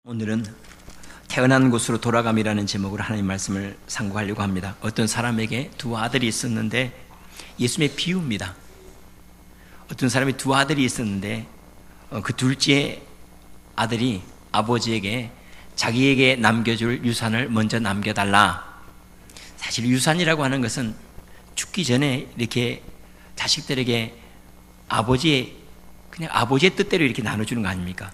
오늘은 태어난 곳으로 돌아감이라는 제목으로 하나님 말씀을 상고하려고 합니다. 어떤 사람에게 두 아들이 있었는데, 예수님의 비유입니다. 어떤 사람이 두 아들이 있었는데 그 둘째 아들이 아버지에게 자기에게 남겨줄 유산을 먼저 남겨달라. 사실 유산이라고 하는 것은 죽기 전에 이렇게 자식들에게 아버지의 뜻대로 이렇게 나눠주는 거 아닙니까?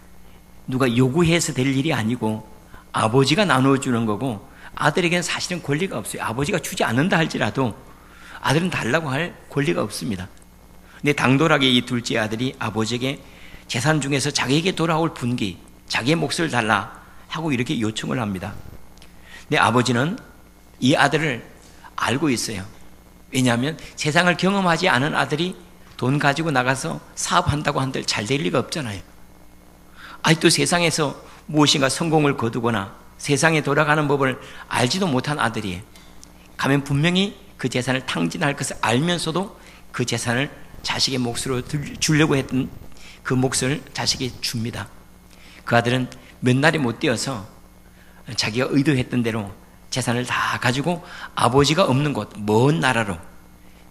누가 요구해서 될 일이 아니고 아버지가 나눠주는 거고, 아들에게는 사실은 권리가 없어요. 아버지가 주지 않는다 할지라도 아들은 달라고 할 권리가 없습니다. 근데 당돌하게 이 둘째 아들이 아버지에게 재산 중에서 자기에게 돌아올 분기, 자기의 몫을 달라 하고 이렇게 요청을 합니다. 근데 아버지는 이 아들을 알고 있어요. 왜냐하면 세상을 경험하지 않은 아들이 돈 가지고 나가서 사업한다고 한들 잘 될 리가 없잖아요. 아직도 세상에서 무엇인가 성공을 거두거나 세상에 돌아가는 법을 알지도 못한 아들이에요. 가면 분명히 그 재산을 탕진할 것을 알면서도 그 재산을 자식의 몫으로 주려고 했던 그 몫을 자식에게 줍니다. 그 아들은 몇 날이 못 되어서 자기가 의도했던 대로 재산을 다 가지고 아버지가 없는 곳, 먼 나라로,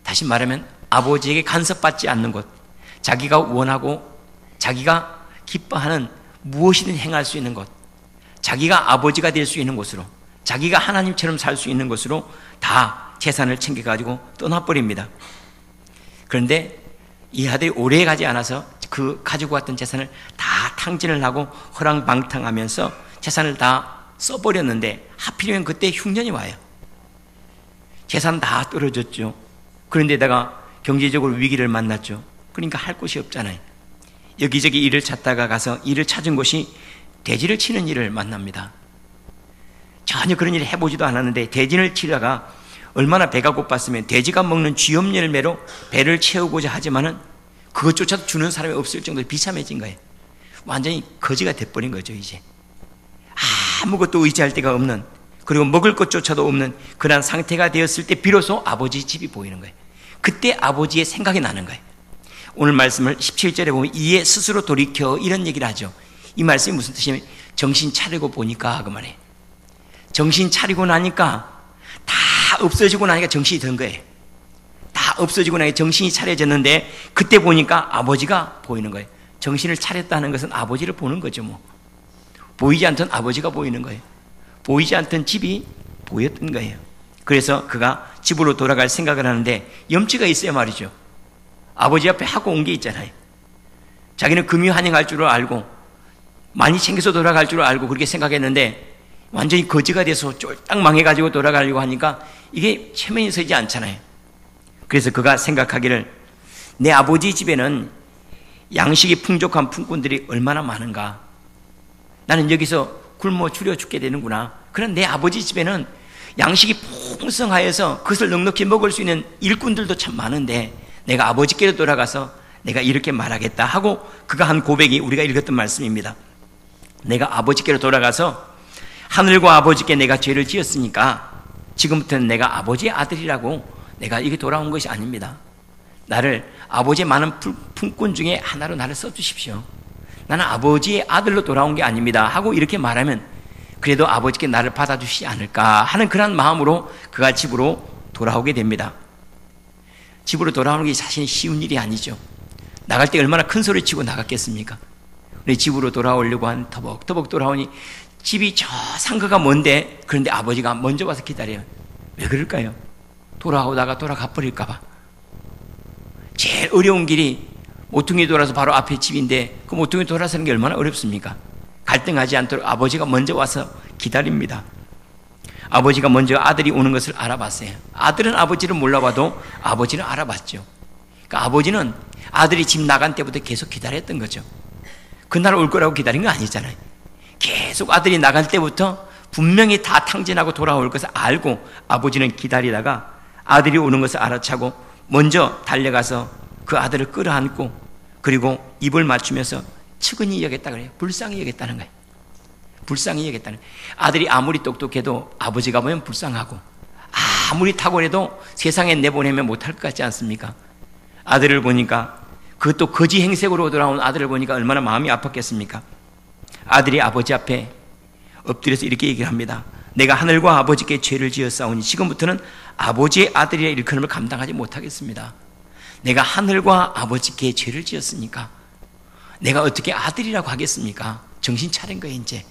다시 말하면 아버지에게 간섭받지 않는 곳, 자기가 원하고 자기가 기뻐하는 무엇이든 행할 수 있는 곳, 자기가 아버지가 될 수 있는 곳으로, 자기가 하나님처럼 살 수 있는 곳으로 다 재산을 챙겨가지고 떠나버립니다. 그런데 이 아들이 오래 가지 않아서 그 가지고 왔던 재산을 다 탕진을 하고 허랑방탕하면서 재산을 다 써버렸는데, 하필이면 그때 흉년이 와요. 재산 다 떨어졌죠. 그런데다가 경제적으로 위기를 만났죠. 그러니까 할 곳이 없잖아요. 여기저기 일을 찾다가 가서 일을 찾은 곳이 돼지를 치는 일을 만납니다. 전혀 그런 일을 해보지도 않았는데 돼지를 치다가 얼마나 배가 고팠으면 돼지가 먹는 쥐염 열매로 배를 채우고자 하지만은 그것조차도 주는 사람이 없을 정도로 비참해진 거예요. 완전히 거지가 돼버린 거죠. 이제 아무것도 의지할 데가 없는, 그리고 먹을 것조차도 없는 그런 상태가 되었을 때 비로소 아버지 집이 보이는 거예요. 그때 아버지의 생각이 나는 거예요. 오늘 말씀을 17절에 보면 이에 스스로 돌이켜 이런 얘기를 하죠. 이 말씀이 무슨 뜻이냐면 정신 차리고 보니까, 그 말이에요. 정신 차리고 나니까 다 없어지고 나니까 정신이 든 거예요. 다 없어지고 나니까 정신이 차려졌는데 그때 보니까 아버지가 보이는 거예요. 정신을 차렸다는 것은 아버지를 보는 거죠. 뭐 보이지 않던 아버지가 보이는 거예요. 보이지 않던 집이 보였던 거예요. 그래서 그가 집으로 돌아갈 생각을 하는데 염치가 있어야 말이죠. 아버지 앞에 하고 온 게 있잖아요. 자기는 금유한행할 줄을 알고 많이 챙겨서 돌아갈 줄을 알고 그렇게 생각했는데 완전히 거지가 돼서 쫄딱 망해가지고 돌아가려고 하니까 이게 체면이 서지 않잖아요. 그래서 그가 생각하기를, 내 아버지 집에는 양식이 풍족한 품꾼들이 얼마나 많은가. 나는 여기서 굶어 죽여 죽게 되는구나. 그런 내 아버지 집에는 양식이 풍성하여서 그것을 넉넉히 먹을 수 있는 일꾼들도 참 많은데 내가 아버지께로 돌아가서 내가 이렇게 말하겠다 하고 그가 한 고백이 우리가 읽었던 말씀입니다. 내가 아버지께로 돌아가서 하늘과 아버지께 내가 죄를 지었으니까 지금부터는 내가 아버지의 아들이라고 내가 이게 돌아온 것이 아닙니다. 나를 아버지의 많은 품꾼 중에 하나로 나를 써주십시오. 나는 아버지의 아들로 돌아온 게 아닙니다 하고 이렇게 말하면 그래도 아버지께 나를 받아주시지 않을까 하는 그런 마음으로 그가 집으로 돌아오게 됩니다. 집으로 돌아오는 게 사실 쉬운 일이 아니죠. 나갈 때 얼마나 큰 소리 치고 나갔겠습니까? 우리 집으로 돌아오려고 한 터벅터벅 돌아오니 집이 저 상가가 먼데, 그런데 아버지가 먼저 와서 기다려요. 왜 그럴까요? 돌아오다가 돌아가 버릴까 봐. 제일 어려운 길이 모퉁이 돌아서 바로 앞에 집인데 그 모퉁이 돌아서는 게 얼마나 어렵습니까? 갈등하지 않도록 아버지가 먼저 와서 기다립니다. 아버지가 먼저 아들이 오는 것을 알아봤어요. 아들은 아버지를 몰라봐도 아버지는 알아봤죠. 그러니까 아버지는 아들이 집 나간 때부터 계속 기다렸던 거죠. 그날 올 거라고 기다린 거 아니잖아요. 계속 아들이 나갈 때부터 분명히 다 탕진하고 돌아올 것을 알고 아버지는 기다리다가 아들이 오는 것을 알아차고 먼저 달려가서 그 아들을 끌어안고 그리고 입을 맞추면서 측은히 여겼다 그래요. 불쌍히 여겼다는 거예요. 불쌍히 여겼다는 거예요. 아들이 아무리 똑똑해도 아버지가 보면 불쌍하고 아무리 탁월해도 세상에 내보내면 못할 것 같지 않습니까? 아들을 보니까, 그것도 거지 행색으로 돌아온 아들을 보니까 얼마나 마음이 아팠겠습니까? 아들이 아버지 앞에 엎드려서 이렇게 얘기를 합니다. 내가 하늘과 아버지께 죄를 지었사오니 지금부터는 아버지의 아들이라 일컬음을 감당하지 못하겠습니다. 내가 하늘과 아버지께 죄를 지었으니까 내가 어떻게 아들이라고 하겠습니까? 정신 차린 거예요. 이제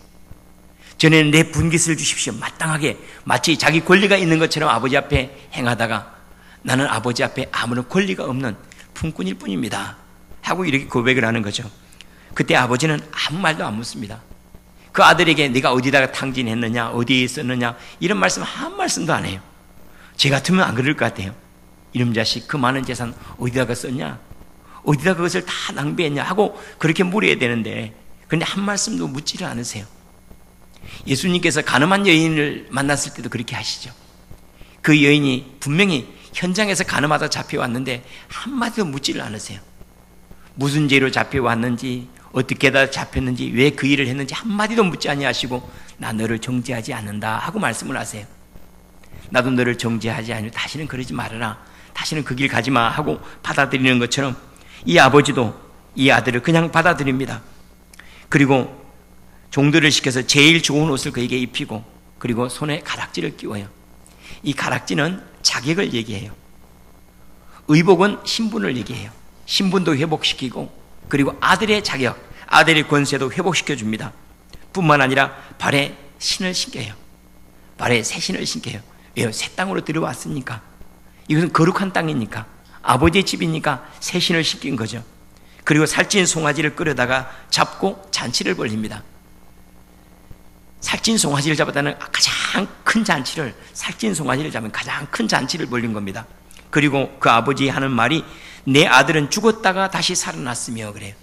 전에는 내 분깃을 주십시오, 마땅하게 마치 자기 권리가 있는 것처럼 아버지 앞에 행하다가 나는 아버지 앞에 아무런 권리가 없는 품꾼일 뿐입니다 하고 이렇게 고백을 하는 거죠. 그때 아버지는 아무 말도 안 묻습니다. 그 아들에게 네가 어디다가 탕진했느냐, 어디에 있었느냐 이런 말씀 한 말씀도 안 해요. 제 같으면 안 그럴 것 같아요. 이놈 자식 그 많은 재산 어디다가 썼냐, 어디다 그것을 다 낭비했냐 하고 그렇게 물어야 되는데, 그런데 한 말씀도 묻지를 않으세요. 예수님께서 가늠한 여인을 만났을 때도 그렇게 하시죠. 그 여인이 분명히 현장에서 가늠하다 잡혀왔는데 한마디도 묻지를 않으세요. 무슨 죄로 잡혀왔는지, 어떻게 다 잡혔는지, 왜 그 일을 했는지 한마디도 묻지 아니하시고 나 너를 정죄하지 않는다 하고 말씀을 하세요. 나도 너를 정죄하지 않으니 다시는 그러지 말아라, 다시는 그 길 가지 마 하고 받아들이는 것처럼 이 아버지도 이 아들을 그냥 받아들입니다. 그리고 종들을 시켜서 제일 좋은 옷을 그에게 입히고 그리고 손에 가락지를 끼워요. 이 가락지는 자격을 얘기해요. 의복은 신분을 얘기해요. 신분도 회복시키고 그리고 아들의 자격, 아들의 권세도 회복시켜 줍니다. 뿐만 아니라 발에 신을 신겨요. 발에 새 신을 신겨요. 왜요? 새 땅으로 들어왔으니까. 이것은 거룩한 땅이니까, 아버지의 집이니까 새 신을 신긴 거죠. 그리고 살찐 송아지를 끌어다가 잡고 잔치를 벌립니다. 살찐 송아지를 잡았다는 가장 큰 잔치를, 살찐 송아지를 잡으면 가장 큰 잔치를 벌린 겁니다. 그리고 그 아버지 하는 말이 내 아들은 죽었다가 다시 살아났으며 그래요.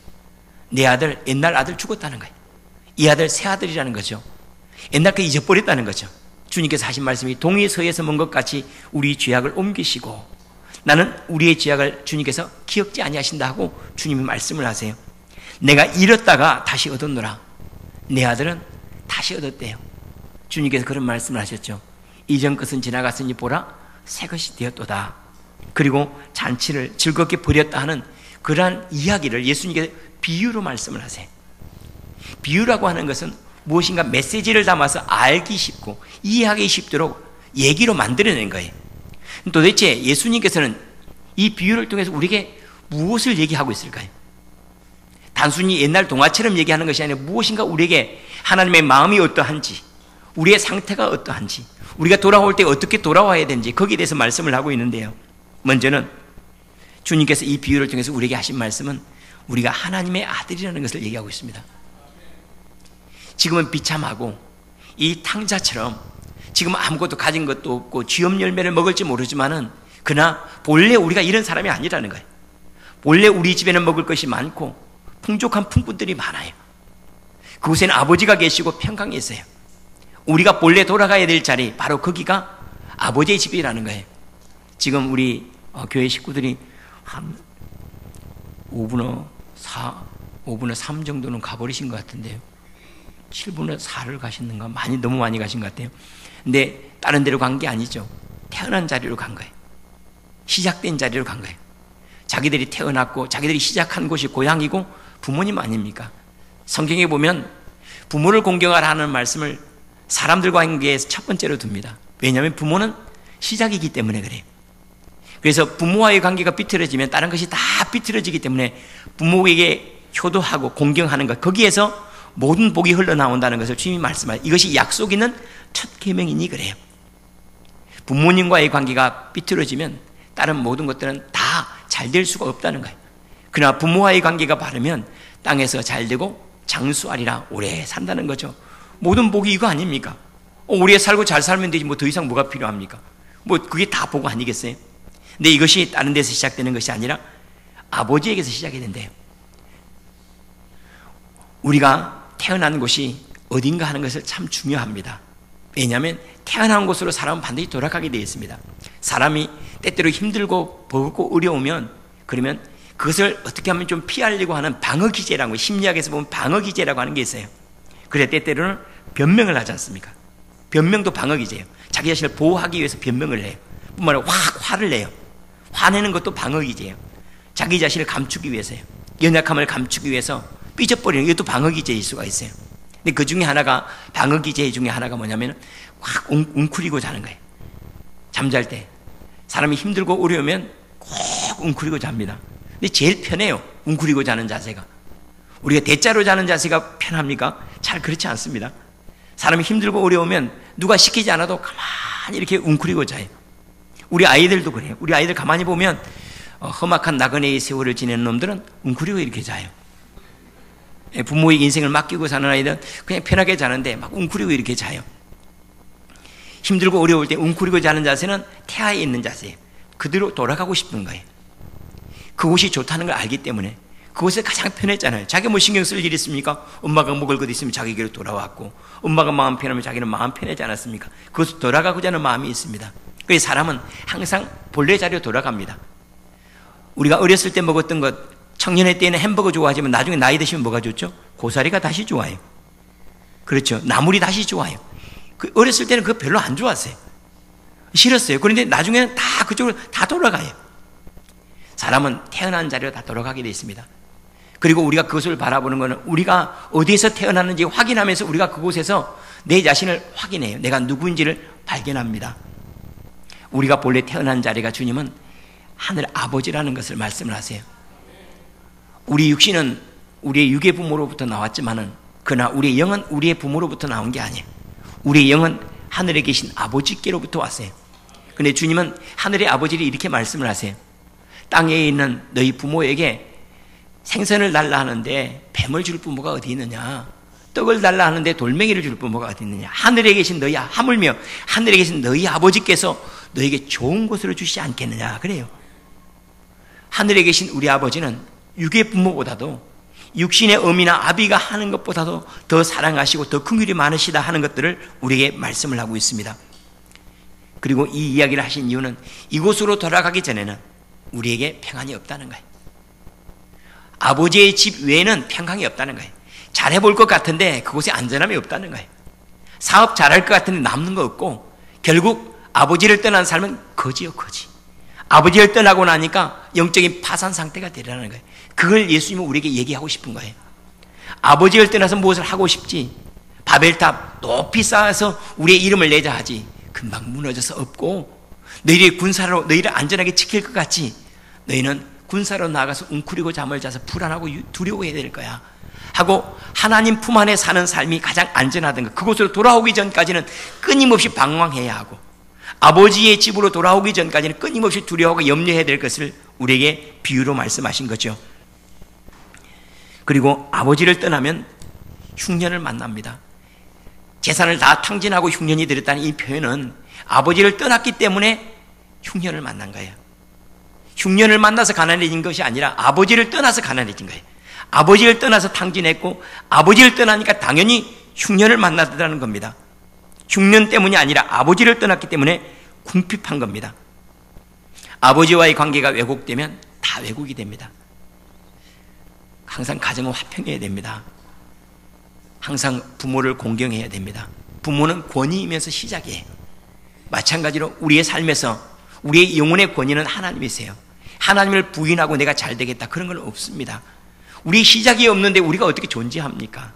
내 아들, 옛날 아들 죽었다는 거예요. 이 아들 새 아들이라는 거죠. 옛날 거 잊어버렸다는 거죠. 주님께서 하신 말씀이 동이 서에서 먼 것 같이 우리 죄악을 옮기시고 나는 우리의 죄악을 주님께서 기억지 아니하신다 하고 주님이 말씀을 하세요. 내가 잃었다가 다시 얻었노라. 내 아들은 다시 얻었대요. 주님께서 그런 말씀을 하셨죠. 이전 것은 지나갔으니 보라 새 것이 되었도다. 그리고 잔치를 즐겁게 벌였다 하는 그러한 이야기를 예수님께서 비유로 말씀을 하세요. 비유라고 하는 것은 무엇인가 메시지를 담아서 알기 쉽고 이해하기 쉽도록 얘기로 만들어낸 거예요. 도대체 예수님께서는 이 비유를 통해서 우리에게 무엇을 얘기하고 있을까요? 단순히 옛날 동화처럼 얘기하는 것이 아니라 무엇인가 우리에게 하나님의 마음이 어떠한지, 우리의 상태가 어떠한지, 우리가 돌아올 때 어떻게 돌아와야 되는지 거기에 대해서 말씀을 하고 있는데요. 먼저는 주님께서 이 비유를 통해서 우리에게 하신 말씀은 우리가 하나님의 아들이라는 것을 얘기하고 있습니다. 지금은 비참하고 이 탕자처럼 지금 아무것도 가진 것도 없고 쥐염 열매를 먹을지 모르지만은 그러나 본래 우리가 이런 사람이 아니라는 거예요. 본래 우리 집에는 먹을 것이 많고 풍족한 품꾼들이 많아요. 그곳에는 아버지가 계시고 평강이 있어요. 우리가 본래 돌아가야 될 자리, 바로 거기가 아버지의 집이라는 거예요. 지금 우리 교회 식구들이 한 5분의 3 정도는 가버리신 것 같은데요. 7분의 4를 가셨는가? 너무 많이 가신 것 같아요. 근데 다른 데로 간 게 아니죠. 태어난 자리로 간 거예요. 시작된 자리로 간 거예요. 자기들이 태어났고 자기들이 시작한 곳이 고향이고 부모님 아닙니까? 성경에 보면 부모를 공경하라 하는 말씀을 사람들과 관계에서 첫 번째로 둡니다. 왜냐하면 부모는 시작이기 때문에 그래요. 그래서 부모와의 관계가 비틀어지면 다른 것이 다 비틀어지기 때문에 부모에게 효도하고 공경하는 것, 거기에서 모든 복이 흘러나온다는 것을 주님이 말씀하세요. 이것이 약속 있는 첫 계명이니 그래요. 부모님과의 관계가 비틀어지면 다른 모든 것들은 다 잘 될 수가 없다는 거예요. 그러나 부모와의 관계가 바르면 땅에서 잘 되고 장수하리라, 오래 산다는 거죠. 모든 복이 이거 아닙니까? 오래 살고 잘 살면 되지 뭐 더 이상 뭐가 필요합니까? 뭐 그게 다 복 아니겠어요? 근데 이것이 다른 데서 시작되는 것이 아니라 아버지에게서 시작이 된대요. 우리가 태어난 곳이 어딘가 하는 것을 참 중요합니다. 왜냐하면 태어난 곳으로 사람은 반드시 돌아가게 되어 있습니다. 사람이 때때로 힘들고 버겁고 어려우면 그러면 그것을 어떻게 하면 좀 피하려고 하는 방어기제라고, 심리학에서 보면 방어기제라고 하는 게 있어요. 그래 때때로는 변명을 하지 않습니까? 변명도 방어기제예요. 자기 자신을 보호하기 위해서 변명을 해요. 뿐만 아니라 화를 내요. 화내는 것도 방어기제예요. 자기 자신을 감추기 위해서요. 연약함을 감추기 위해서 삐져버리는 이것도 방어기제일 수가 있어요. 근데 그 중에 하나가, 방어기제 중에 하나가 뭐냐면 확 웅크리고 자는 거예요. 잠잘 때 사람이 힘들고 어려우면 꼭 웅크리고 잡니다. 근데 제일 편해요, 웅크리고 자는 자세가. 우리가 대자로 자는 자세가 편합니까? 잘 그렇지 않습니다. 사람이 힘들고 어려우면 누가 시키지 않아도 가만히 이렇게 웅크리고 자요. 우리 아이들도 그래요. 우리 아이들 가만히 보면 험악한 나그네의 세월을 지내는 놈들은 웅크리고 이렇게 자요. 부모의 인생을 맡기고 사는 아이들은 그냥 편하게 자는데 막 웅크리고 이렇게 자요. 힘들고 어려울 때 웅크리고 자는 자세는 태아에 있는 자세예요. 그대로 돌아가고 싶은 거예요. 그곳이 좋다는 걸 알기 때문에. 그곳에 가장 편했잖아요. 자기가 뭐 신경 쓸 일 있습니까? 엄마가 먹을 것 있으면 자기에게로 돌아왔고, 엄마가 마음 편하면 자기는 마음 편하지 않았습니까? 그것을 돌아가고자 하는 마음이 있습니다. 그래서 사람은 항상 본래 자리로 돌아갑니다. 우리가 어렸을 때 먹었던 것, 청년의 때에는 햄버거 좋아하지만 나중에 나이 드시면 뭐가 좋죠? 고사리가 다시 좋아요. 그렇죠. 나물이 다시 좋아요. 어렸을 때는 그거 별로 안 좋았어요. 싫었어요. 그런데 나중에는 다 그쪽으로 다 돌아가요. 사람은 태어난 자리로 다 돌아가게 되어 있습니다. 그리고 우리가 그것을 바라보는 것은 우리가 어디에서 태어났는지 확인하면서 우리가 그곳에서 내 자신을 확인해요. 내가 누구인지를 발견합니다. 우리가 본래 태어난 자리가 주님은 하늘 아버지라는 것을 말씀을 하세요. 우리 육신은 우리의 육의 부모로부터 나왔지만은 그러나 우리의 영은 우리의 부모로부터 나온 게 아니에요. 우리의 영은 하늘에 계신 아버지께로부터 왔어요. 그런데 주님은 하늘의 아버지를 이렇게 말씀을 하세요. 땅에 있는 너희 부모에게 생선을 달라 하는데 뱀을 줄 부모가 어디 있느냐? 떡을 달라 하는데 돌멩이를 줄 부모가 어디 있느냐? 하늘에 계신 너희, 하물며 하늘에 계신 너희 아버지께서 너에게 좋은 것으로 주시지 않겠느냐? 그래요. 하늘에 계신 우리 아버지는 육의 부모보다도 육신의 어미나 아비가 하는 것보다도 더 사랑하시고 더 긍휼이 많으시다 하는 것들을 우리에게 말씀을 하고 있습니다. 그리고 이 이야기를 하신 이유는 이곳으로 돌아가기 전에는 우리에게 평안이 없다는 거예요. 아버지의 집 외에는 평강이 없다는 거예요. 잘해볼 것 같은데 그곳에 안전함이 없다는 거예요. 사업 잘할 것 같은데 남는 거 없고 결국 아버지를 떠난 삶은 거지요, 거지. 아버지를 떠나고 나니까 영적인 파산 상태가 되라는 거예요. 그걸 예수님은 우리에게 얘기하고 싶은 거예요. 아버지를 떠나서 무엇을 하고 싶지? 바벨탑 높이 쌓아서 우리의 이름을 내자 하지. 금방 무너져서 없고 너희를 군사로 너희를 안전하게 지킬 것 같지? 너희는 군사로 나가서 웅크리고 잠을 자서 불안하고 두려워해야 될 거야 하고 하나님 품 안에 사는 삶이 가장 안전하던 것, 그곳으로 돌아오기 전까지는 끊임없이 방황해야 하고 아버지의 집으로 돌아오기 전까지는 끊임없이 두려워하고 염려해야 될 것을 우리에게 비유로 말씀하신 거죠. 그리고 아버지를 떠나면 흉년을 만납니다. 재산을 다 탕진하고 흉년이 들었다는 이 표현은 아버지를 떠났기 때문에 흉년을 만난 거예요. 흉년을 만나서 가난해진 것이 아니라 아버지를 떠나서 가난해진 거예요. 아버지를 떠나서 탕진했고 아버지를 떠나니까 당연히 흉년을 만나더라는 겁니다. 흉년 때문이 아니라 아버지를 떠났기 때문에 궁핍한 겁니다. 아버지와의 관계가 왜곡되면 다 왜곡이 됩니다. 항상 가정은 화평해야 됩니다. 항상 부모를 공경해야 됩니다. 부모는 권위이면서 시작이에요. 마찬가지로 우리의 삶에서 우리의 영혼의 권위는 하나님이세요. 하나님을 부인하고 내가 잘 되겠다 그런 건 없습니다. 우리 시작이 없는데 우리가 어떻게 존재합니까?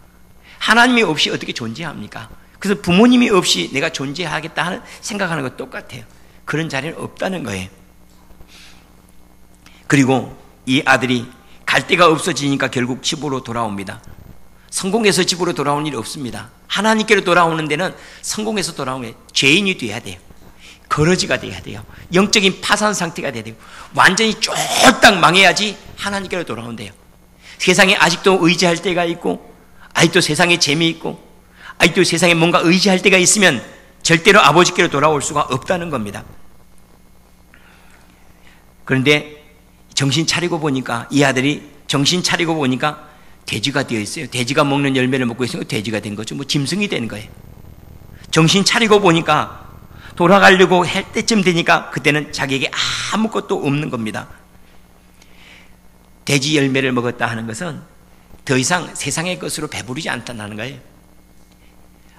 하나님이 없이 어떻게 존재합니까? 그래서 부모님이 없이 내가 존재하겠다 하는 생각하는 것 똑같아요. 그런 자리는 없다는 거예요. 그리고 이 아들이 갈 데가 없어지니까 결국 집으로 돌아옵니다. 성공해서 집으로 돌아오는 일이 없습니다. 하나님께로 돌아오는 데는 성공해서 돌아오면 죄인이 돼야 돼요. 거러지가 돼야 돼요. 영적인 파산 상태가 돼야 돼요. 완전히 쫄딱 망해야지 하나님께로 돌아온대요. 세상에 아직도 의지할 때가 있고 아직도 세상에 재미있고 아직도 세상에 뭔가 의지할 때가 있으면 절대로 아버지께로 돌아올 수가 없다는 겁니다. 그런데 정신 차리고 보니까 이 아들이 정신 차리고 보니까 돼지가 되어 있어요. 돼지가 먹는 열매를 먹고 있으니까 돼지가 된 거죠. 뭐 짐승이 된 거예요. 정신 차리고 보니까 돌아가려고 할 때쯤 되니까 그때는 자기에게 아무것도 없는 겁니다. 돼지 열매를 먹었다 하는 것은 더 이상 세상의 것으로 배부르지 않다는 거예요.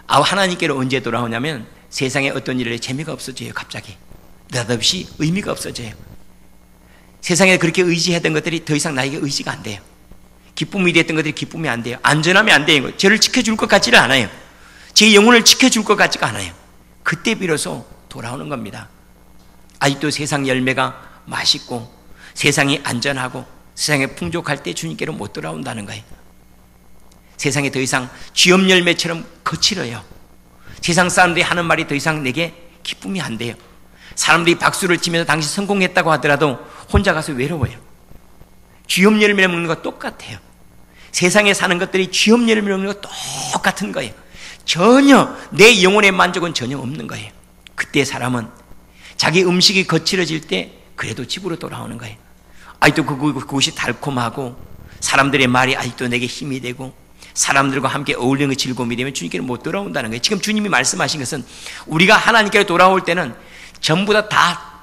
하나님께로 언제 돌아오냐면 세상에 어떤 일에 재미가 없어져요. 갑자기 느닷없이 의미가 없어져요. 세상에 그렇게 의지했던 것들이 더 이상 나에게 의지가 안 돼요. 기쁨이 됐던 것들이 기쁨이 안 돼요. 안전하면 안 돼요. 저를 지켜줄 것 같지는 않아요. 제 영혼을 지켜줄 것 같지가 않아요. 그때 비로소 돌아오는 겁니다. 아직도 세상 열매가 맛있고 세상이 안전하고 세상에 풍족할 때 주님께로 못 돌아온다는 거예요. 세상에 더 이상 쥐업 열매처럼 거칠어요. 세상 사람들이 하는 말이 더 이상 내게 기쁨이 안 돼요. 사람들이 박수를 치면서 당신 성공했다고 하더라도 혼자 가서 외로워요. 쥐업 열매 먹는 거 똑같아요. 세상에 사는 것들이 쥐업 열매 먹는 거 똑같은 거예요. 전혀 내 영혼의 만족은 전혀 없는 거예요. 그때 사람은 자기 음식이 거칠어질 때 그래도 집으로 돌아오는 거예요. 아직도 그곳이 달콤하고 사람들의 말이 아직도 내게 힘이 되고 사람들과 함께 어울리는 게 즐거움이 되면 주님께는 못 돌아온다는 거예요. 지금 주님이 말씀하신 것은 우리가 하나님께로 돌아올 때는 전부 다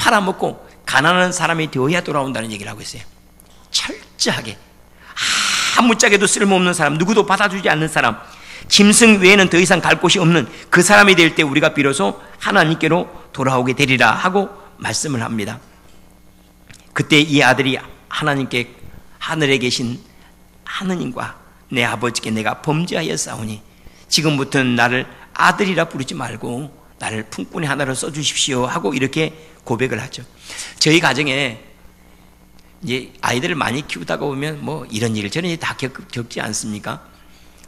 팔아먹고 가난한 사람이 되어야 돌아온다는 얘기를 하고 있어요. 철저하게 아무짝에도 쓸모없는 사람, 누구도 받아주지 않는 사람, 짐승 외에는 더 이상 갈 곳이 없는 그 사람이 될 때 우리가 비로소 하나님께로 돌아오게 되리라 하고 말씀을 합니다. 그때 이 아들이 하나님께 하늘에 계신 하느님과 내 아버지께 내가 범죄하였사오니 지금부터는 나를 아들이라 부르지 말고 나를 품꾼의 하나로 써주십시오 하고 이렇게 고백을 하죠. 저희 가정에 이제 아이들을 많이 키우다가 보면 뭐 이런 일 저런 일 다 겪지 않습니까?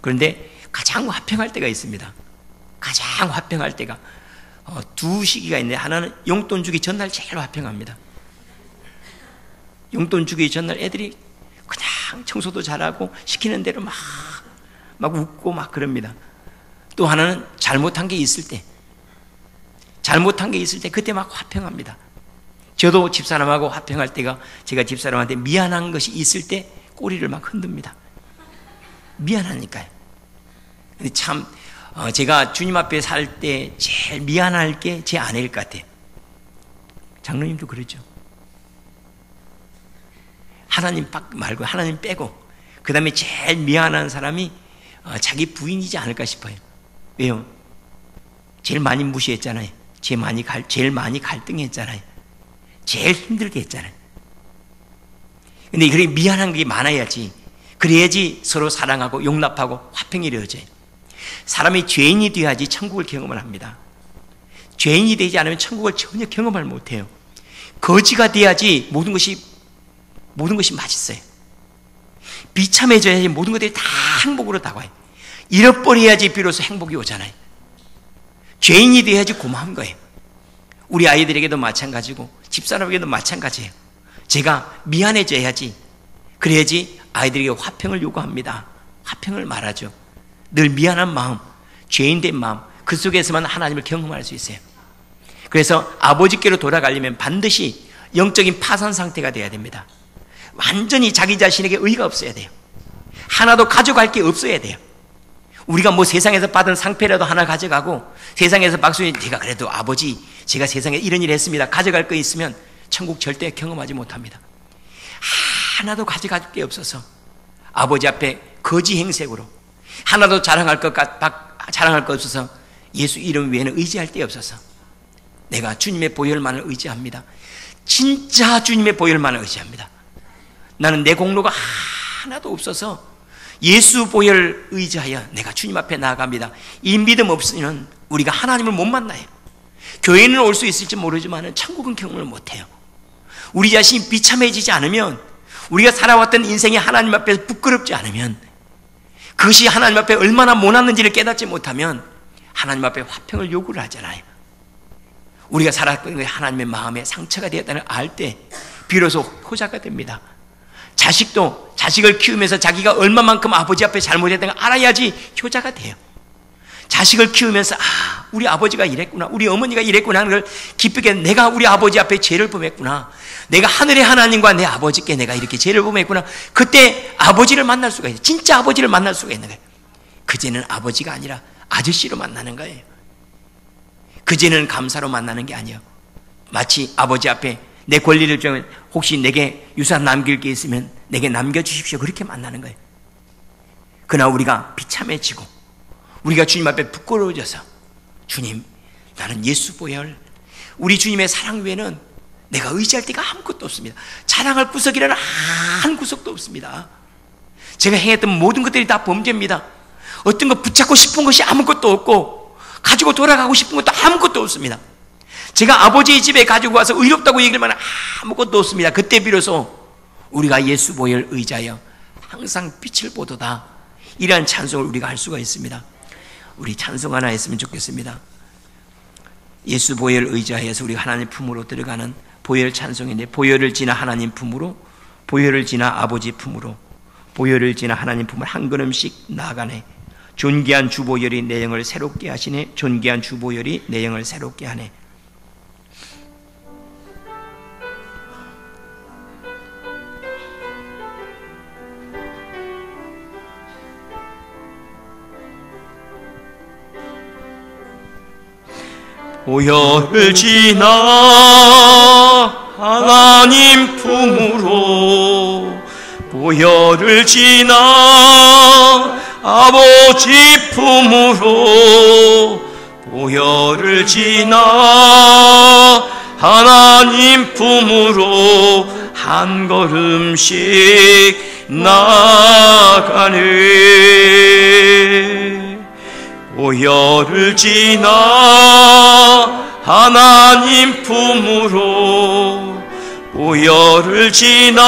그런데 가장 화평할 때가 있습니다. 가장 화평할 때가 두 시기가 있는데 하나는 용돈 주기 전날 제일 화평합니다. 용돈 주기 전날 애들이 그냥 청소도 잘하고 시키는 대로 막 웃고 막 그럽니다. 또 하나는 잘못한 게 있을 때 그때 막 화평합니다. 저도 집사람하고 화평할 때가 제가 집사람한테 미안한 것이 있을 때 꼬리를 막 흔듭니다. 미안하니까요. 근데 참 제가 주님 앞에 살 때 제일 미안할 게 제 아내일 것 같아요. 장로님도 그러죠. 하나님 말고 하나님 빼고 그 다음에 제일 미안한 사람이 자기 부인이지 않을까 싶어요. 왜요? 제일 많이 무시했잖아요. 제일 많이 갈등했잖아요. 제일 힘들게 했잖아요. 근데 그렇게 미안한 게 많아야지, 그래야지 서로 사랑하고 용납하고 화평이 이루어져요. 사람이 죄인이 되어야지 천국을 경험을 합니다. 죄인이 되지 않으면 천국을 전혀 경험을 못해요. 거지가 돼야지 모든 것이 맛있어요. 비참해져야지 모든 것들이 다 행복으로 다가와요. 잃어버려야지 비로소 행복이 오잖아요. 죄인이 돼야지 고마운 거예요. 우리 아이들에게도 마찬가지고 집사람에게도 마찬가지예요. 제가 미안해져야지, 그래야지 아이들에게 화평을 요구합니다. 화평을 말하죠. 늘 미안한 마음, 죄인된 마음, 그 속에서만 하나님을 경험할 수 있어요. 그래서 아버지께로 돌아가려면 반드시 영적인 파산 상태가 돼야 됩니다. 완전히 자기 자신에게 의의가 없어야 돼요. 하나도 가져갈 게 없어야 돼요. 우리가 뭐 세상에서 받은 상패라도 하나 가져가고 세상에서 박수해 제가 그래도 아버지 제가 세상에 이런 일 했습니다 가져갈 거 있으면 천국 절대 경험하지 못합니다. 하나도 가져갈 게 없어서 아버지 앞에 거지 행색으로 하나도 자랑할 것 없어서 예수 이름 외에는 의지할 데 없어서 내가 주님의 보혈만을 의지합니다. 진짜 주님의 보혈만을 의지합니다. 나는 내 공로가 하나도 없어서 예수 보혈을 의지하여 내가 주님 앞에 나아갑니다. 이 믿음 없으면 우리가 하나님을 못 만나요. 교회는 올 수 있을지 모르지만 천국은 경험을 못해요. 우리 자신이 비참해지지 않으면, 우리가 살아왔던 인생이 하나님 앞에서 부끄럽지 않으면, 그것이 하나님 앞에 얼마나 못났는지를 깨닫지 못하면 하나님 앞에 화평을 요구를 하잖아요. 우리가 살았던 것이 하나님의 마음에 상처가 되었다는 걸 알 때 비로소 효자가 됩니다. 자식도 자식을 키우면서 자기가 얼마만큼 아버지 앞에 잘못했다는 걸 알아야지 효자가 돼요. 자식을 키우면서 우리 아버지가 이랬구나, 우리 어머니가 이랬구나 하는 걸 기쁘게, 내가 우리 아버지 앞에 죄를 범했구나, 내가 하늘의 하나님과 내 아버지께 내가 이렇게 죄를 범했구나. 그때 아버지를 만날 수가 있어요. 진짜 아버지를 만날 수가 있는 거예요. 그제는 아버지가 아니라 아저씨로 만나는 거예요. 그제는 감사로 만나는 게 아니에요. 마치 아버지 앞에 내 권리를 주면 혹시 내게 유산 남길 게 있으면 내게 남겨주십시오, 그렇게 만나는 거예요. 그러나 우리가 비참해지고 우리가 주님 앞에 부끄러워져서 주님, 나는 예수 보혈, 우리 주님의 사랑 외에는 내가 의지할 데가 아무것도 없습니다. 자랑할 구석이라는 한 구석도 없습니다. 제가 행했던 모든 것들이 다 범죄입니다. 어떤 거 붙잡고 싶은 것이 아무것도 없고 가지고 돌아가고 싶은 것도 아무것도 없습니다. 제가 아버지의 집에 가지고 와서 의롭다고 얘기할 만한 아무것도 없습니다. 그때 비로소 우리가 예수 보혈 의지하여 항상 빛을 보도다, 이러한 찬송을 우리가 할 수가 있습니다. 우리 찬송 하나 했으면 좋겠습니다. 예수 보혈 의지하여서 우리가 하나님 품으로 들어가는 보혈 찬송인데, 보혈을 지나 하나님 품으로, 보혈을 지나 아버지 품으로, 보혈을 지나 하나님 품을 한 걸음씩 나아가네. 존귀한 주 보혈이 내 영을 새롭게 하시네. 존귀한 주 보혈이 내 영을 새롭게 하네. 보혈을 지나 하나님 품으로, 보혈을 지나 아버지 품으로, 보혈을 지나 하나님 품으로 한 걸음씩 나가네. 보혈을 지나 하나님 품으로, 보혈을 지나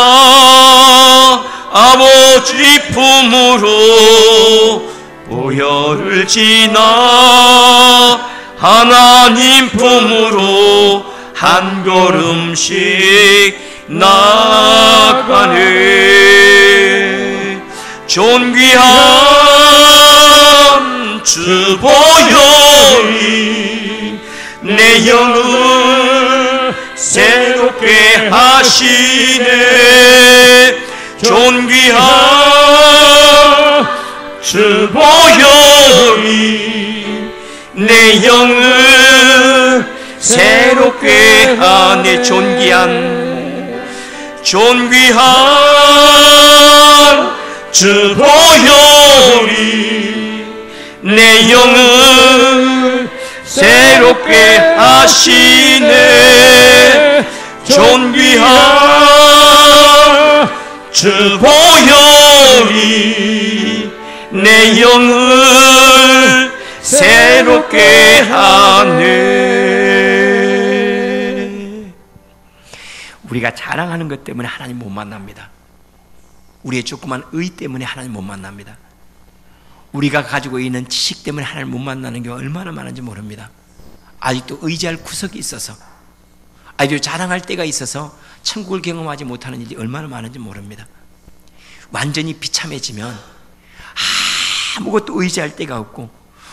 아버지 품으로, 보혈을 지나 하나님 품으로 한 걸음씩 나가네. 존귀한 주 보혈이 내 영을 새롭게 하시네. 존귀한 주 보혈이 내 영을 새롭게 하네. 존귀한 주 보혈이 내 영을 새롭게 하시네. 존귀한 주 보혈이 내 영을 새롭게 하네. 우리가 자랑하는 것 때문에 하나님 못 만납니다. 우리의 조그만 의 때문에 하나님 못 만납니다. 우리가 가지고 있는 지식 때문에 하나님 못 만나는 경우가 얼마나 많은지 모릅니다. 아직도 의지할 구석이 있어서, 아직도 자랑할 때가 있어서 천국을 경험하지 못하는 일이 얼마나 많은지 모릅니다. 완전히 비참해지면 아무것도 의지할 데가 없고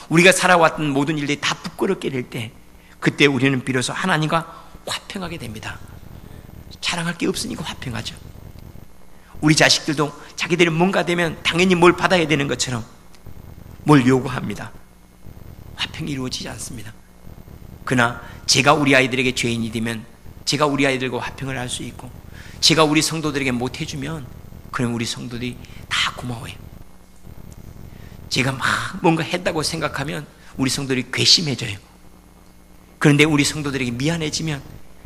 우리가 살아왔던 모든 일들이 다 부끄럽게 될 때, 그때 우리는 비로소 하나님과 화평하게 됩니다. 자랑할 게 없으니까 화평하죠. 우리 자식들도 자기들이 뭔가 되면 당연히 뭘 받아야 되는 것처럼 뭘 요구합니다. 화평이 이루어지지 않습니다. 그러나 제가 우리 아이들에게 죄인이 되면 제가 우리 아이들과 화평을 할 수 있고, 제가 우리 성도들에게 못해주면 그럼 우리 성도들이 다 고마워요. 제가 막 뭔가 했다고 생각하면 우리 성도들이 괘씸해져요. 그런데 우리 성도들에게 미안해지면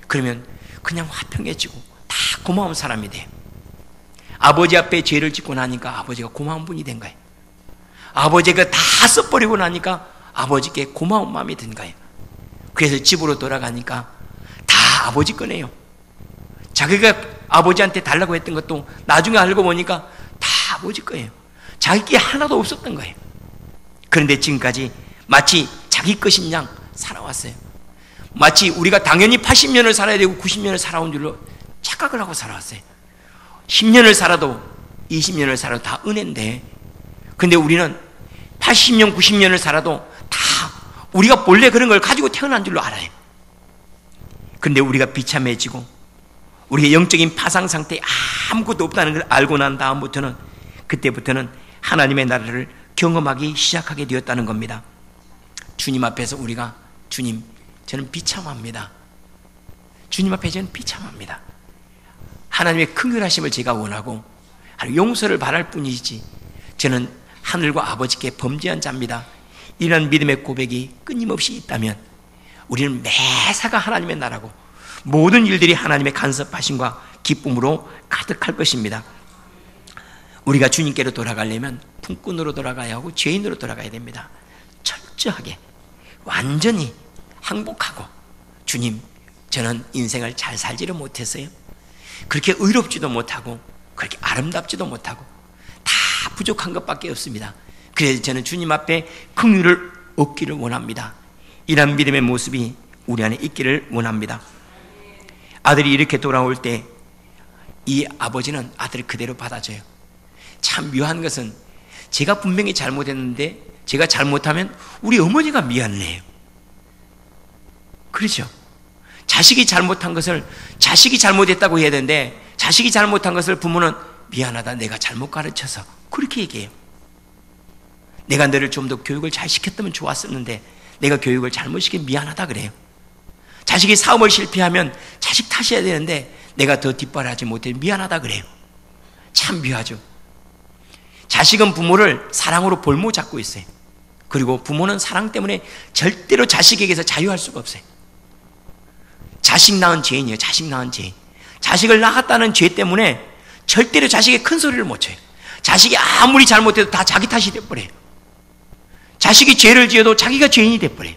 그러면 그냥 화평해지고 다 고마운 사람이 돼요. 아버지 앞에 죄를 짓고 나니까 아버지가 고마운 분이 된 거예요. 아버지가 다 써버리고 나니까 아버지께 고마운 마음이 든 거예요. 그래서 집으로 돌아가니까 다 아버지 거네요. 자기가 아버지한테 달라고 했던 것도 나중에 알고 보니까 다 아버지 거예요. 자기 게 하나도 없었던 거예요. 그런데 지금까지 마치 자기 것인 양 살아왔어요. 마치 우리가 당연히 80년을 살아야 되고 90년을 살아온 줄로 착각을 하고 살아왔어요. 10년을 살아도 20년을 살아도 다 은혜인데, 근데 우리는 80년, 90년을 살아도 다 우리가 본래 그런 걸 가지고 태어난 줄로 알아요. 근데 우리가 비참해지고 우리의 영적인 파상 상태에 아무것도 없다는 걸 알고 난 다음부터는, 그때부터는 하나님의 나라를 경험하기 시작하게 되었다는 겁니다. 주님 앞에서 우리가, 주님, 저는 비참합니다. 주님 앞에 저는 비참합니다. 하나님의 긍휼하심을 제가 원하고 용서를 바랄 뿐이지 저는 하늘과 아버지께 범죄한 자입니다. 이런 믿음의 고백이 끊임없이 있다면 우리는 매사가 하나님의 나라고 모든 일들이 하나님의 간섭하심과 기쁨으로 가득할 것입니다. 우리가 주님께로 돌아가려면 품꾼으로 돌아가야 하고 죄인으로 돌아가야 됩니다. 철저하게 완전히 항복하고, 주님, 저는 인생을 잘 살지를 못했어요. 그렇게 의롭지도 못하고 그렇게 아름답지도 못하고 다 부족한 것밖에 없습니다. 그래서 저는 주님 앞에 긍휼을 얻기를 원합니다. 이런 믿음의 모습이 우리 안에 있기를 원합니다. 아들이 이렇게 돌아올 때 이 아버지는 아들을 그대로 받아줘요. 참 묘한 것은, 제가 분명히 잘못했는데 제가 잘못하면 우리 어머니가 미안을 해요. 그렇죠? 자식이 잘못한 것을 자식이 잘못했다고 해야 되는데, 자식이 잘못한 것을 부모는 미안하다, 내가 잘못 가르쳐서, 그렇게 얘기해요. 내가 너를 좀 더 교육을 잘 시켰다면 좋았었는데 내가 교육을 잘못 시킨 미안하다 그래요. 자식이 사업을 실패하면 자식 탓해야 되는데 내가 더 뒷바라지 못해 미안하다 그래요. 참 묘하죠. 자식은 부모를 사랑으로 볼모 잡고 있어요. 그리고 부모는 사랑 때문에 절대로 자식에게서 자유할 수가 없어요. 자식 낳은 죄인이에요. 자식 낳은 죄인. 자식을 낳았다는 죄 때문에 절대로 자식의 큰 소리를 못 쳐요. 자식이 아무리 잘못해도 다 자기 탓이 돼버려요. 자식이 죄를 지어도 자기가 죄인이 돼버려요.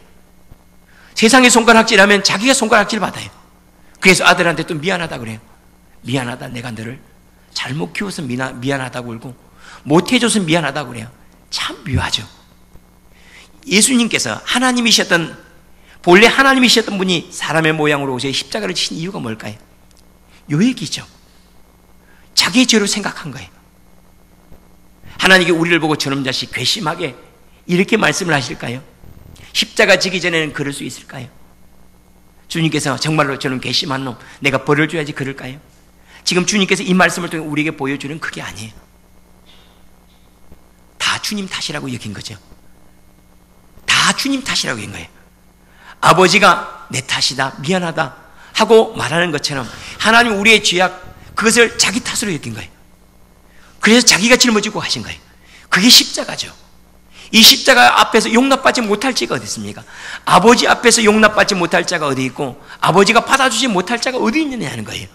세상에 손가락질하면 자기가 손가락질 받아요. 그래서 아들한테 또 미안하다 그래요. 미안하다, 내가 너를 잘못 키워서 미안하다고 울고 못해줘서 미안하다고 그래요. 참 묘하죠. 예수님께서 본래 하나님이셨던 분이 사람의 모양으로 오셔 십자가를 지신 이유가 뭘까요? 요 얘기죠. 자기의 죄로 생각한 거예요. 하나님께 우리를 보고 저놈 자식 괘씸하게 이렇게 말씀을 하실까요? 십자가 지기 전에는 그럴 수 있을까요? 주님께서 정말로 저는 괘씸한 놈, 내가 벌을 줘야지 그럴까요? 지금 주님께서 이 말씀을 통해 우리에게 보여주는 그게 아니에요. 다 주님 탓이라고 여긴 거죠. 다 주님 탓이라고 여긴 거예요. 아버지가 내 탓이다, 미안하다 하고 말하는 것처럼 하나님 우리의 죄악, 그것을 자기 탓으로 여긴 거예요. 그래서 자기가 짊어지고 하신 거예요. 그게 십자가죠. 이 십자가 앞에서 용납받지 못할 자가 어디 있습니까? 아버지 앞에서 용납받지 못할 자가 어디 있고 아버지가 받아주지 못할 자가 어디 있느냐 하는 거예요.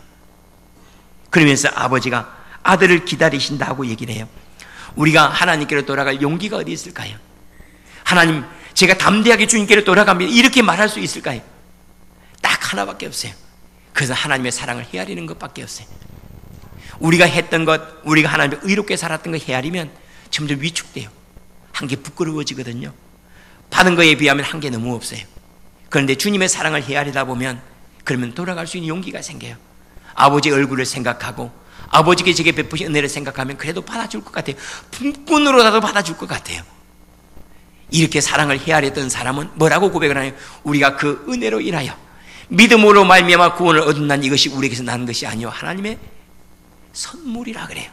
그러면서 아버지가 아들을 기다리신다고 얘기를 해요. 우리가 하나님께로 돌아갈 용기가 어디 있을까요? 하나님, 제가 담대하게 주님께로 돌아갑니다, 이렇게 말할 수 있을까요? 딱 하나밖에 없어요. 그래서 하나님의 사랑을 헤아리는 것밖에 없어요. 우리가 했던 것, 우리가 하나님의 의롭게 살았던 것 헤아리면 점점 위축돼요. 한 게 부끄러워지거든요. 받은 거에 비하면 한 게 너무 없어요. 그런데 주님의 사랑을 헤아리다 보면 그러면 돌아갈 수 있는 용기가 생겨요. 아버지의 얼굴을 생각하고 아버지께 제게 베푸신 은혜를 생각하면 그래도 받아줄 것 같아요. 품꾼으로라도 받아줄 것 같아요. 이렇게 사랑을 헤아렸던 사람은 뭐라고 고백을 하나요? 우리가 그 은혜로 인하여 믿음으로 말미암아 구원을 얻는다는 이것이 우리에게서 나는 것이 아니요 하나님의 선물이라 그래요.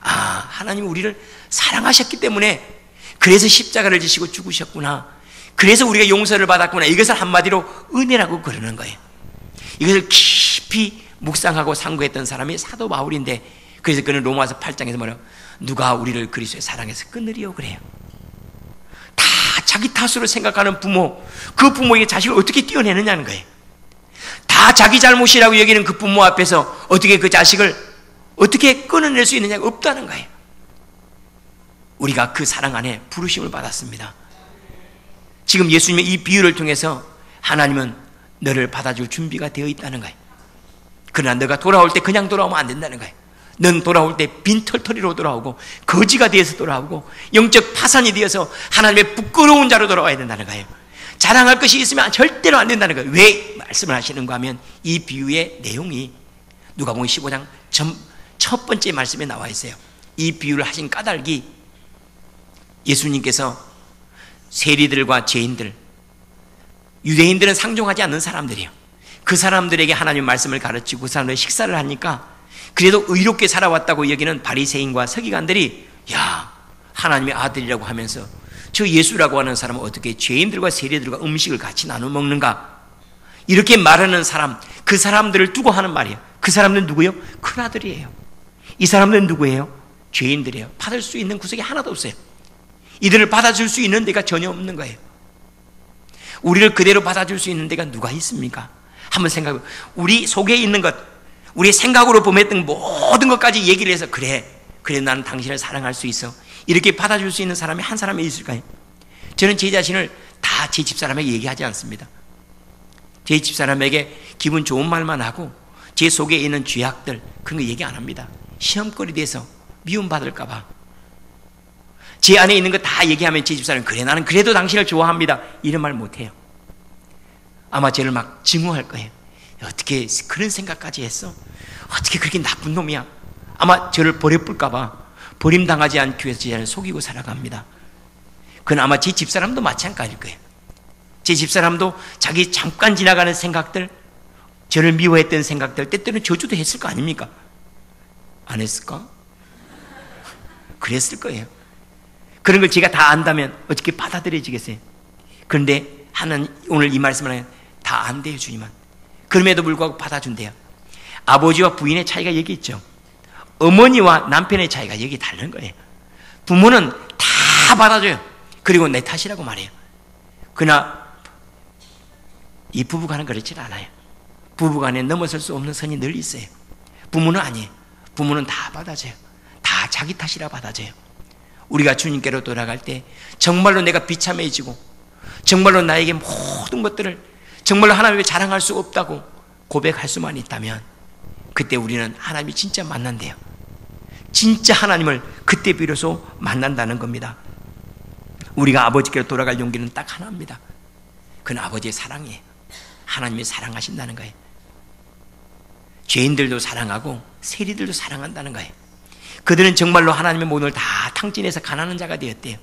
아, 하나님 우리를 사랑하셨기 때문에 그래서 십자가를 지시고 죽으셨구나, 그래서 우리가 용서를 받았구나, 이것을 한마디로 은혜라고 그러는 거예요. 이것을 깊이 묵상하고 상고했던 사람이 사도 바울인데, 그래서 그는 로마서 8장에서 뭐라고, 누가 우리를 그리스도의 사랑에서 끊으리요 그래요. 다 자기 탓으로 생각하는 부모, 그 부모에게 자식을 어떻게 띄어내느냐는 거예요. 다 자기 잘못이라고 여기는 그 부모 앞에서 어떻게 그 자식을 어떻게 끊어낼 수 있느냐가 없다는 거예요. 우리가 그 사랑 안에 부르심을 받았습니다. 지금 예수님의 이 비유를 통해서 하나님은 너를 받아줄 준비가 되어 있다는 거예요. 그러나 너가 돌아올 때 그냥 돌아오면 안 된다는 거예요. 넌 돌아올 때 빈털터리로 돌아오고 거지가 되어서 돌아오고 영적 파산이 되어서 하나님의 부끄러운 자로 돌아와야 된다는 거예요. 자랑할 것이 있으면 절대로 안 된다는 거예요. 왜 말씀을 하시는가 하면 이 비유의 내용이 누가복음 15장 첫 번째 말씀에 나와 있어요. 이 비유를 하신 까닭이 예수님께서 세리들과 죄인들, 유대인들은 상종하지 않는 사람들이에요. 그 사람들에게 하나님 말씀을 가르치고 그 사람들이 식사를 하니까 그래도 의롭게 살아왔다고 여기는 바리새인과 서기관들이 야, 하나님의 아들이라고 하면서 저 예수라고 하는 사람은 어떻게 죄인들과 세리들과 음식을 같이 나눠 먹는가, 이렇게 말하는 사람, 그 사람들을 두고 하는 말이에요. 그 사람들은 누구예요? 큰아들이에요. 이 사람들은 누구예요? 죄인들이에요. 받을 수 있는 구석이 하나도 없어요. 이들을 받아줄 수 있는 데가 전혀 없는 거예요. 우리를 그대로 받아줄 수 있는 데가 누가 있습니까? 한번 생각해. 우리 속에 있는 것, 우리 생각으로 범했던 모든 것까지 얘기를 해서 그래 나는 당신을 사랑할 수 있어, 이렇게 받아줄 수 있는 사람이 한 사람이 있을까요? 저는 제 자신을 다 제 집사람에게 얘기하지 않습니다. 제 집사람에게 기분 좋은 말만 하고 제 속에 있는 죄악들 그런 거 얘기 안 합니다. 시험거리 돼서 미움받을까 봐. 제 안에 있는 거 다 얘기하면 제 집사람은 그래 나는 그래도 당신을 좋아합니다, 이런 말 못해요. 아마 저를 막 증오할 거예요. 어떻게 그런 생각까지 했어? 어떻게 그렇게 나쁜 놈이야? 아마 저를 버려볼까 봐 버림당하지 않기 위해서 제 안을 속이고 살아갑니다. 그건 아마 제 집사람도 마찬가지일 거예요. 제 집사람도 자기 잠깐 지나가는 생각들, 저를 미워했던 생각들, 때때로는 저주도 했을 거 아닙니까? 안 했을까? 그랬을 거예요. 그런 걸 제가 다 안다면 어떻게 받아들여지겠어요? 그런데 하나님 오늘 이 말씀을 하면 다 안 돼요, 주님은. 그럼에도 불구하고 받아준대요. 아버지와 부인의 차이가 여기 있죠. 어머니와 남편의 차이가 여기 다른 거예요. 부모는 다 받아줘요. 그리고 내 탓이라고 말해요. 그러나 이 부부간은 그렇지 않아요. 부부간에 넘어설 수 없는 선이 늘 있어요. 부모는 아니에요. 부모는 다 받아줘요. 다 자기 탓이라 받아줘요. 우리가 주님께로 돌아갈 때 정말로 내가 비참해지고 정말로 나에게 모든 것들을 정말로 하나님께 자랑할 수 없다고 고백할 수만 있다면 그때 우리는 하나님이 진짜 만난대요. 진짜 하나님을 그때 비로소 만난다는 겁니다. 우리가 아버지께로 돌아갈 용기는 딱 하나입니다. 그건 아버지의 사랑이에요. 하나님이 사랑하신다는 거예요. 죄인들도 사랑하고 세리들도 사랑한다는 거예요. 그들은 정말로 하나님의 모든 걸 다 탕진해서 가난한 자가 되었대요.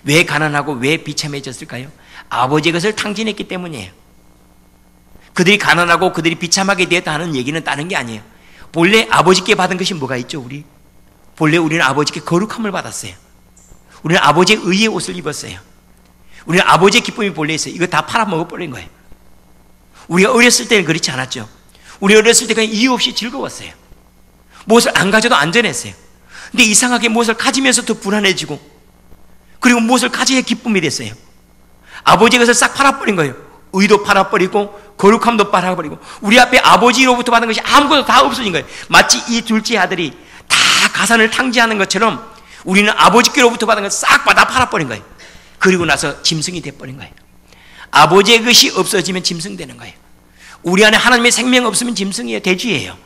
왜 가난하고 왜 비참해졌을까요? 아버지의 것을 탕진했기 때문이에요. 그들이 가난하고 그들이 비참하게 되었다는 얘기는 다른 게 아니에요. 본래 아버지께 받은 것이 뭐가 있죠, 우리? 본래 우리는 아버지께 거룩함을 받았어요. 우리는 아버지의 의의 옷을 입었어요. 우리는 아버지의 기쁨이 본래 있어요. 이거 다 팔아먹어버린 거예요. 우리가 어렸을 때는 그렇지 않았죠. 우리 어렸을 때 그냥 이유 없이 즐거웠어요. 무엇을 안 가져도 안전했어요. 근데 이상하게 무엇을 가지면서 더 불안해지고 그리고 무엇을 가져야 기쁨이 됐어요. 아버지의 것을 싹 팔아버린 거예요. 의도 팔아버리고 거룩함도 팔아버리고 우리 앞에 아버지로부터 받은 것이 아무것도 다 없어진 거예요. 마치 이 둘째 아들이 다 가산을 탕진하는 것처럼 우리는 아버지께로부터 받은 것을 싹 다 팔아버린 거예요. 그리고 나서 짐승이 돼버린 거예요. 아버지의 것이 없어지면 짐승되는 거예요. 우리 안에 하나님의 생명 없으면 짐승이에요. 돼지예요.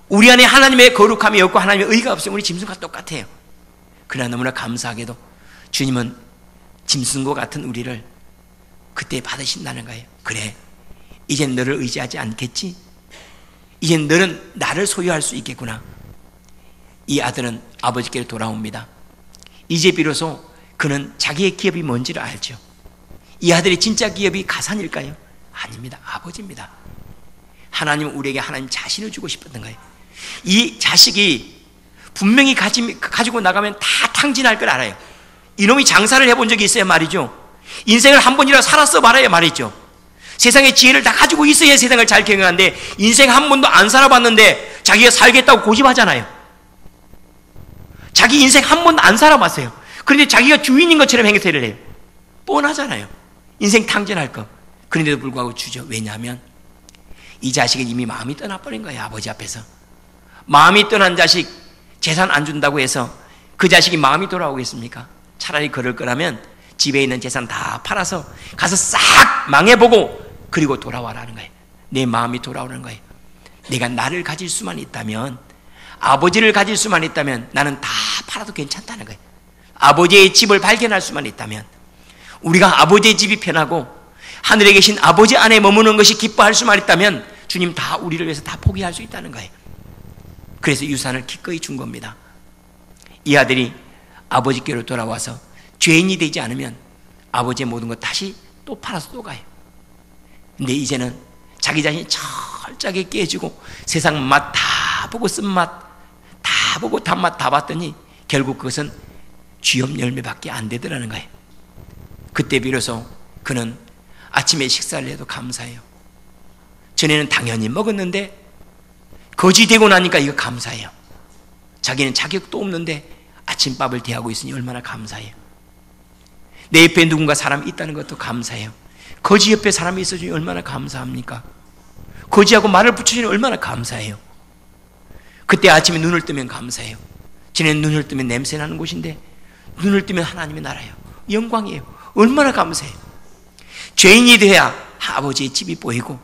우리 안에 하나님의 거룩함이 없고 하나님의 의가 없으면 우리 짐승과 똑같아요. 그러나 너무나 감사하게도 주님은 짐승과 같은 우리를 그때 받으신다는 거예요. 그래, 이젠 너를 의지하지 않겠지? 이젠 너는 나를 소유할 수 있겠구나. 이 아들은 아버지께로 돌아옵니다. 이제 비로소 그는 자기의 기업이 뭔지를 알죠. 이 아들의 진짜 기업이 가산일까요? 아닙니다. 아버지입니다. 하나님은 우리에게 하나님 자신을 주고 싶었던 거예요. 이 자식이 분명히 가지고 나가면 다 탕진할 걸 알아요. 이놈이 장사를 해본 적이 있어야 말이죠. 인생을 한 번이라도 살았어 말아야 말이죠. 세상의 지혜를 다 가지고 있어야 세상을 잘 경영하는데 인생 한 번도 안 살아봤는데 자기가 살겠다고 고집하잖아요. 자기 인생 한 번도 안 살아봤어요. 그런데 자기가 주인인 것처럼 행세를 해요. 뻔하잖아요. 인생 탕진할 거. 그런데도 불구하고 주죠. 왜냐하면 이 자식은 이미 마음이 떠나버린 거예요. 아버지 앞에서. 마음이 떠난 자식 재산 안 준다고 해서 그 자식이 마음이 돌아오겠습니까? 차라리 그럴 거라면 집에 있는 재산 다 팔아서 가서 싹 망해보고 그리고 돌아와라는 거예요. 내 마음이 돌아오는 거예요. 내가 나를 가질 수만 있다면, 아버지를 가질 수만 있다면 나는 다 팔아도 괜찮다는 거예요. 아버지의 집을 발견할 수만 있다면, 우리가 아버지의 집이 편하고 하늘에 계신 아버지 안에 머무는 것이 기뻐할 수만 있다면 주님 다 우리를 위해서 다 포기할 수 있다는 거예요. 그래서 유산을 기꺼이 준 겁니다. 이 아들이 아버지께로 돌아와서 죄인이 되지 않으면 아버지의 모든 것 다시 또 팔아서 또 가요. 근데 이제는 자기 자신이 철저하게 깨지고 세상 맛 다 보고 쓴맛 다 보고 단맛 다 봤더니 결국 그것은 쥐염 열매밖에 안 되더라는 거예요. 그때 비로소 그는 아침에 식사를 해도 감사해요. 전에는 당연히 먹었는데 거지 되고 나니까 이거 감사해요. 자기는 자격도 없는데 아침밥을 대하고 있으니 얼마나 감사해요. 내 옆에 누군가 사람이 있다는 것도 감사해요. 거지 옆에 사람이 있어주니 얼마나 감사합니까? 거지하고 말을 붙여주니 얼마나 감사해요. 그때 아침에 눈을 뜨면 감사해요. 지난 눈을 뜨면 냄새 나는 곳인데 눈을 뜨면 하나님의 나라예요. 영광이에요. 얼마나 감사해요. 죄인이 돼야 아버지의 집이 보이고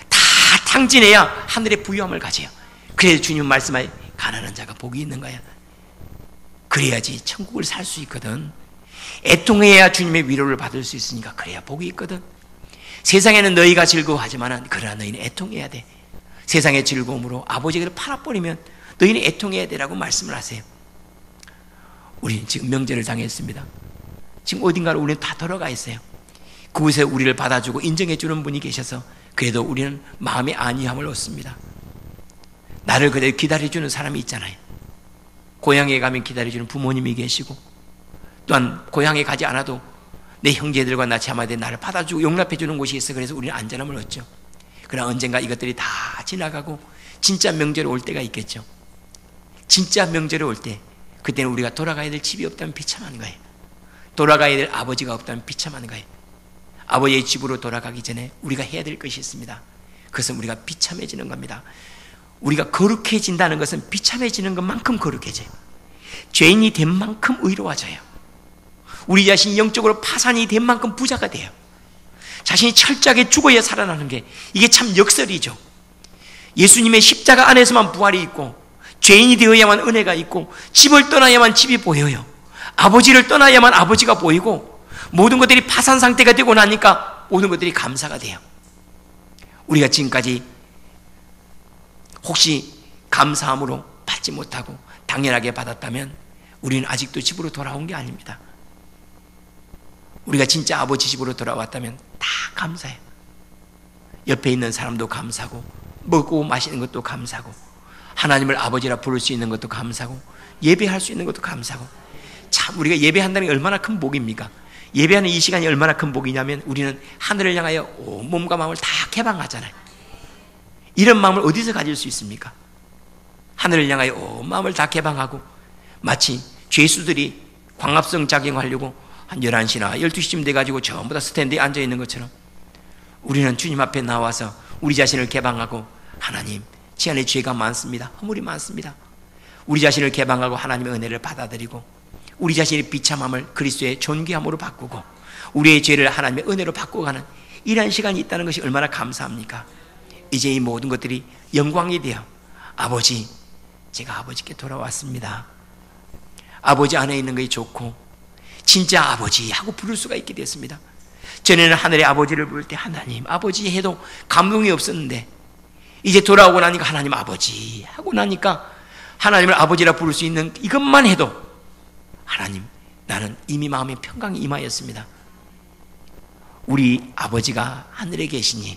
다 탕진해야 하늘의 부유함을 가져요. 그래서 주님 말씀하여 가난한 자가 복이 있는 거야. 그래야지 천국을 살 수 있거든. 애통해야 주님의 위로를 받을 수 있으니까 그래야 복이 있거든. 세상에는 너희가 즐거워하지만 그러나 너희는 애통해야 돼. 세상의 즐거움으로 아버지를 팔아버리면 너희는 애통해야 되라고 말씀을 하세요. 우리는 지금 명제를 당했습니다. 지금 어딘가로 우리는 다 돌아가 있어요. 그곳에 우리를 받아주고 인정해 주는 분이 계셔서 그래도 우리는 마음의 안위함을 얻습니다. 나를 그대로 기다려주는 사람이 있잖아요. 고향에 가면 기다려주는 부모님이 계시고 또한 고향에 가지 않아도 내 형제들과 나 자매들 나를 받아주고 용납해 주는 곳이 있어. 그래서 우리는 안전함을 얻죠. 그러나 언젠가 이것들이 다 지나가고 진짜 명제로 올 때가 있겠죠. 진짜 명제로 올 때 그때는 우리가 돌아가야 될 집이 없다면 비참한 거예요. 돌아가야 될 아버지가 없다면 비참한 거예요. 아버지의 집으로 돌아가기 전에 우리가 해야 될 것이 있습니다. 그것은 우리가 비참해지는 겁니다. 우리가 거룩해진다는 것은 비참해지는 것만큼 거룩해져요. 죄인이 된 만큼 의로워져요. 우리 자신이 영적으로 파산이 된 만큼 부자가 돼요. 자신이 철저하게 죽어야 살아나는 게 이게 참 역설이죠. 예수님의 십자가 안에서만 부활이 있고 죄인이 되어야만 은혜가 있고 집을 떠나야만 집이 보여요. 아버지를 떠나야만 아버지가 보이고 모든 것들이 파산 상태가 되고 나니까 모든 것들이 감사가 돼요. 우리가 지금까지 혹시 감사함으로 받지 못하고 당연하게 받았다면 우리는 아직도 집으로 돌아온 게 아닙니다. 우리가 진짜 아버지 집으로 돌아왔다면 다 감사해요. 옆에 있는 사람도 감사하고 먹고 마시는 것도 감사하고 하나님을 아버지라 부를 수 있는 것도 감사하고 예배할 수 있는 것도 감사하고 참 우리가 예배한다는 게 얼마나 큰 복입니까? 예배하는 이 시간이 얼마나 큰 복이냐면 우리는 하늘을 향하여 온 몸과 마음을 다 개방하잖아요. 이런 마음을 어디서 가질 수 있습니까? 하늘을 향하여 온 마음을 다 개방하고 마치 죄수들이 광합성 작용하려고 한 11시나 12시쯤 돼가지고 전부 다 스탠드에 앉아있는 것처럼 우리는 주님 앞에 나와서 우리 자신을 개방하고 하나님, 제 안에 죄가 많습니다. 허물이 많습니다. 우리 자신을 개방하고 하나님의 은혜를 받아들이고 우리 자신의 비참함을 그리스도의 존귀함으로 바꾸고 우리의 죄를 하나님의 은혜로 바꿔가는 이러한 시간이 있다는 것이 얼마나 감사합니까? 이제 이 모든 것들이 영광이 되어 아버지, 제가 아버지께 돌아왔습니다. 아버지 안에 있는 것이 좋고 진짜 아버지 하고 부를 수가 있게 됐습니다. 전에는 하늘의 아버지를 부를 때 하나님 아버지 해도 감동이 없었는데 이제 돌아오고 나니까 하나님 아버지 하고 나니까 하나님을 아버지라 부를 수 있는 이것만 해도 하나님 나는 이미 마음에 평강이 임하였습니다. 우리 아버지가 하늘에 계시니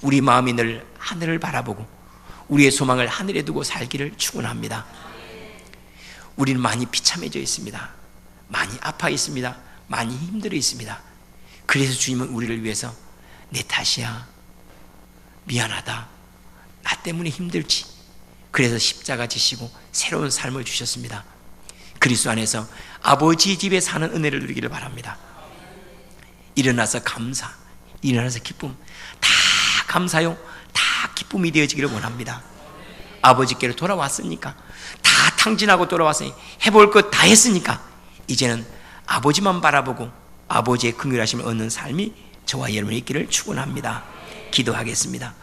우리 마음이 늘 하늘을 바라보고 우리의 소망을 하늘에 두고 살기를 축원합니다. 우리는 많이 비참해져 있습니다. 많이 아파 있습니다. 많이 힘들어 있습니다. 그래서 주님은 우리를 위해서 내 탓이야, 미안하다, 나 때문에 힘들지, 그래서 십자가 지시고 새로운 삶을 주셨습니다. 그리스도 안에서 아버지 집에 사는 은혜를 누리기를 바랍니다. 일어나서 감사, 일어나서 기쁨, 다 감사요, 다 기쁨이 되어지기를 원합니다. 아버지께로 돌아왔으니까, 다 탕진하고 돌아왔으니 해볼 것 다 했으니까 이제는 아버지만 바라보고 아버지의 긍휼하심을 얻는 삶이 저와 여러분이 있기를 축원합니다. 기도하겠습니다.